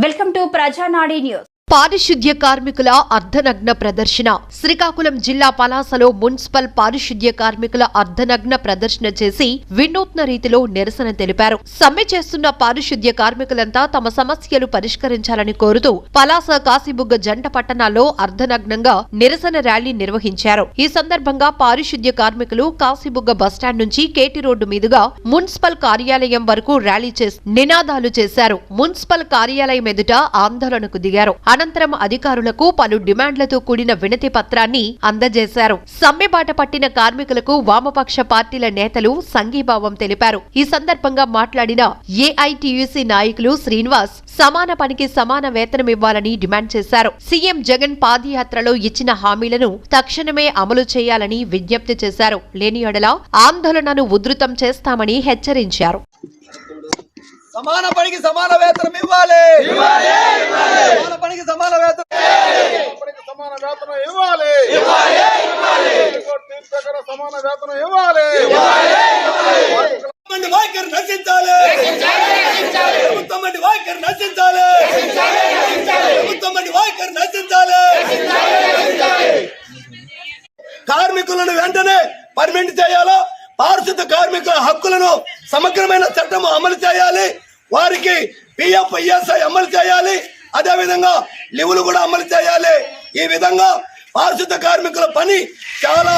Welcome to ప్రజానాడి news. పారిశుద్ధ్య కార్మికుల అర్ధనగ్న ప్రదర్శన. శ్రీకాకుళం జిల్లా పలాసలో మున్సిపల్ పారిశుద్ధ్య కార్మికుల అర్ధనగ్న ప్రదర్శన చేసి వినూత్న రీతిలో నిరసన తెలిపారు. సమ్మె చేస్తున్న పారిశుద్ధ్య కార్మికులంతా తమ సమస్యలు పరిష్కరించాలని కోరుతూ పలాస కాశీబుగ్గ జంట పట్టణాల్లో అర్ధనగ్నంగా నిరసన ర్యాలీ నిర్వహించారు. ఈ సందర్భంగా పారిశుద్ధ్య కార్మికులు కాశీబుగ్గ బస్టాండ్ నుంచి కేటీ రోడ్డు మీదుగా మున్సిపల్ కార్యాలయం వరకు ర్యాలీ చేసి నినాదాలు చేశారు. మున్సిపల్ కార్యాలయం ఎదుట ఆందోళనకు దిగారు. అనంతరం అధికారులకు పలు డిమాండ్లతో కూడిన వినతి పత్రాన్ని అందజేశారు. సమ్మెబాట పట్టిన కార్మికులకు వామపక్ష పార్టీల నేతలు సంఘీభావం తెలిపారు. ఈ సందర్భంగా మాట్లాడిన ఏఐటీయూసీ నాయకులు శ్రీనివాస్ సమాన పనికి సమాన వేతనం ఇవ్వాలని డిమాండ్ చేశారు. సీఎం జగన్ పాదయాత్రలో ఇచ్చిన హామీలను తక్షణమే అమలు చేయాలని విజ్ఞప్తి చేశారు. లేని యెడల ఆందోళనను ఉధృతం చేస్తామని హెచ్చరించారు. సమాన పనికి సమాన వేతనం ఇవ్వాలి. సమాన పనికి సమాన వేతనం సమాన వేతనం ఇవ్వాలి. సమాన వేతనం ఇవ్వాలి. వైఖరి నశించాలి. ప్రభుత్వం వైఖరి నశించాలి. ప్రభుత్వం వైఖరి నశించాలి. కార్మికులను వెంటనే పర్మనెంట్ చేయాలో, పారిశుద్ధ కార్మికుల హక్కులను సమగ్రమైన చట్టం అమలు చేయాలి. వారికి పిఎఫ్ ఈఎస్ఐ అమలు చేయాలి. అదే విధంగా లీవులు కూడా అమలు చేయాలి. ఈ విధంగా పారిశుద్ధ కార్మికుల పని చాలా,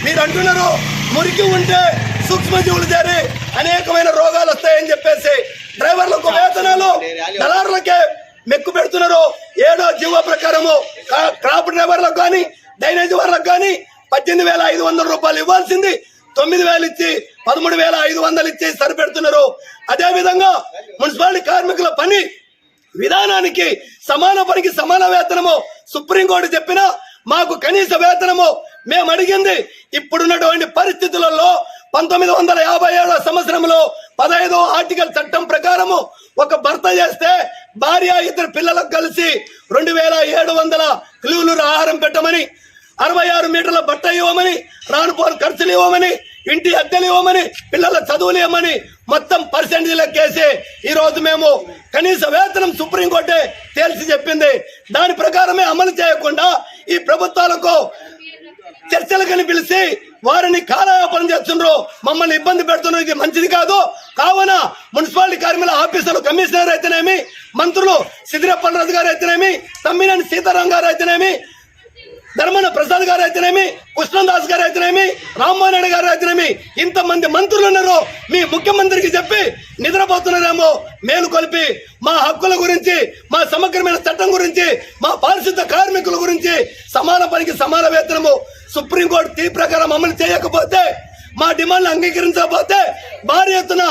మీరు అంటున్నారు మురికి ఉంటే సూక్ష్మజీవులు చేరి అనేకమైన రోగాలు వస్తాయని చెప్పేసి డ్రైవర్లకు వేతనాలు దళారులకే మెక్కు పెడుతున్నారు. 7వ జీవో ప్రకారము క్రాప్ డ్రైవర్లకు కానీ డ్రైనేజ్ వాళ్ళకు కానీ 18,500 రూపాయలు ఇవ్వాల్సింది 9,000 ఇచ్చి 13,500 ఇచ్చి సరిపెడుతున్నారు. అదే విధంగా మున్సిపాలిటీ కార్మికుల పని విధానానికి సమాన పనికి సమాన వేతనము సుప్రీంకోర్టు చెప్పినా మాకు కనీస వేతనము మేము అడిగింది ఇప్పుడున్నటువంటి పరిస్థితులలో 1957 సంవత్సరంలో 15వ ఆర్టికల్ చట్టం ప్రకారము ఒక భర్త చేస్తే భార్య 2 పిల్లలకు కలిసి 2,700 కిలోలు ఆహారం పెట్టమని, 66 మీటర్ల బట్ట ఇవ్వమని, రానుపోని ఖర్చులు ఇవ్వమని, ఇంటి అద్దెలు ఇవ్వమని, పిల్లల చదువులు ఇవ్వమని మొత్తం పర్సెంటేజ్ లెక్కేసి ఈ రోజు మేము కనీస వేతనం సుప్రీంకోర్టే తేల్చి చెప్పింది. దాని ప్రకారమే అమలు చేయకుండా ఈ ప్రభుత్వాలకు చర్చలకని పిలిచి వారిని కాలయాపన చేస్తున్నారు, మమ్మల్ని ఇబ్బంది పెడుతున్నారు. ఇది మంచిది కాదు. కావున మున్సిపాలిటీ కార్మికుల ఆఫీసర్లు, కమిషనర్ అయితేనేమి, మంత్రులు సిద్దిరప్పలరాజు గారు అయితేనేమి, తమ్మినేని సీతారాం గారు అయితేనేమి, ధర్మన ప్రసాద్ గారు అయితేనేమి, కృష్ణదాస్ గారు అయితేనేమి, రామ్మోహన్ రెడ్డి గారు అయితేనేమి, ఇంతమంది మంత్రులు ఉన్నారు. మీ ముఖ్యమంత్రికి చెప్పి నిద్రపోతున్నారేమో మేలు కొలిపి మా హక్కుల గురించి, మా సమగ్రమైన చట్టం గురించి, మా పారిశుద్ధ కార్మికుల గురించి సమాన పనికి సమాన వేతనము సుప్రీంకోర్టు తీర్పు ప్రకారం అమలు చేయకపోతే, మా డిమాండ్లు అంగీకరించకపోతే భారీ ఎత్తున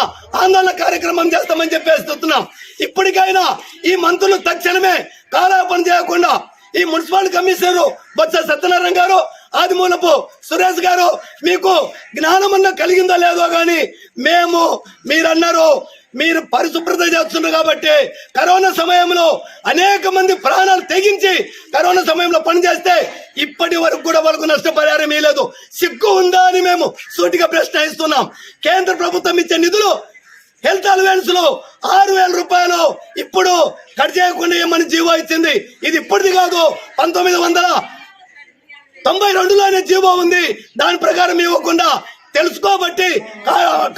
ఆందోళన కార్యక్రమం చేస్తామని చెప్పేస్తున్నాం. ఇప్పటికైనా ఈ మంత్రులు తక్షణమే కాలయాపన చేయకుండా ఈ మున్సిపల్ కమిషనర్ బొత్స సత్యనారాయణ గారు, ఆదిమూలపు సురేష్ గారు, మీకు జ్ఞానమన్నా కలిగిందో లేదో గాని మీరన్నారు మీరు పరిశుభ్రత చేస్తున్నారు కాబట్టి కరోనా సమయంలో అనేక మంది ప్రాణాలు తెగించి కరోనా సమయంలో పనిచేస్తే ఇప్పటి వరకు కూడా వాళ్ళకు నష్టపరిహారం ఇవ్వలేదు. సిగ్గు ఉందా అని మేము సూటిగా ప్రశ్న ఇస్తున్నాం. కేంద్ర ప్రభుత్వం ఇచ్చే నిధులు హెల్త్ అలవెన్స్ లో 6,000 రూపాయలు ఇప్పుడు కట్ చేయకుండా ఏమని జీవో ఇచ్చింది. ఇది ఇప్పటిది కాదు, 1992లోనే జీవో ఉంది. దాని ప్రకారం ఇవ్వకుండా తెలుసుకోబట్టి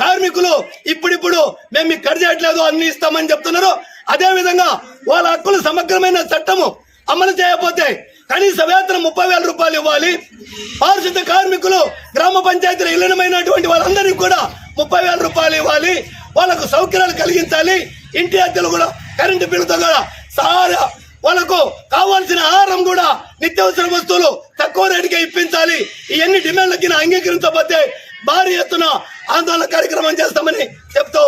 కార్మికులు ఇప్పుడిప్పుడు మేము మీకు కట్ చేయట్లేదు, అన్ని ఇస్తామని చెప్తున్నారు. అదే విధంగా వాళ్ళ హక్కులు సమగ్రమైన చట్టము అమలు చేయకపోతే కనీస వేతనం 30,000 రూపాయలు ఇవ్వాలి. పారిశుద్ధ కార్మికులు గ్రామ పంచాయతీలో ఇళ్లమైనటువంటి వాళ్ళందరికీ కూడా 30,000 రూపాయలు ఇవ్వాలి. వాళ్ళకు సౌకర్యాలు కలిగించాలి. ఇంటి అద్దెలు కూడా, కరెంటు బిల్లుతో కూడా సారా వాళ్ళకు కావాల్సిన ఆహారం కూడా, నిత్యావసర వస్తువులు తక్కువ రేటుకే ఇప్పించాలి. ఇవన్నీ డిమాండ్లకి అంగీకరించకపోతే భారీ ఎత్తున ఆందోళన కార్యక్రమం చేస్తామని చెప్తూ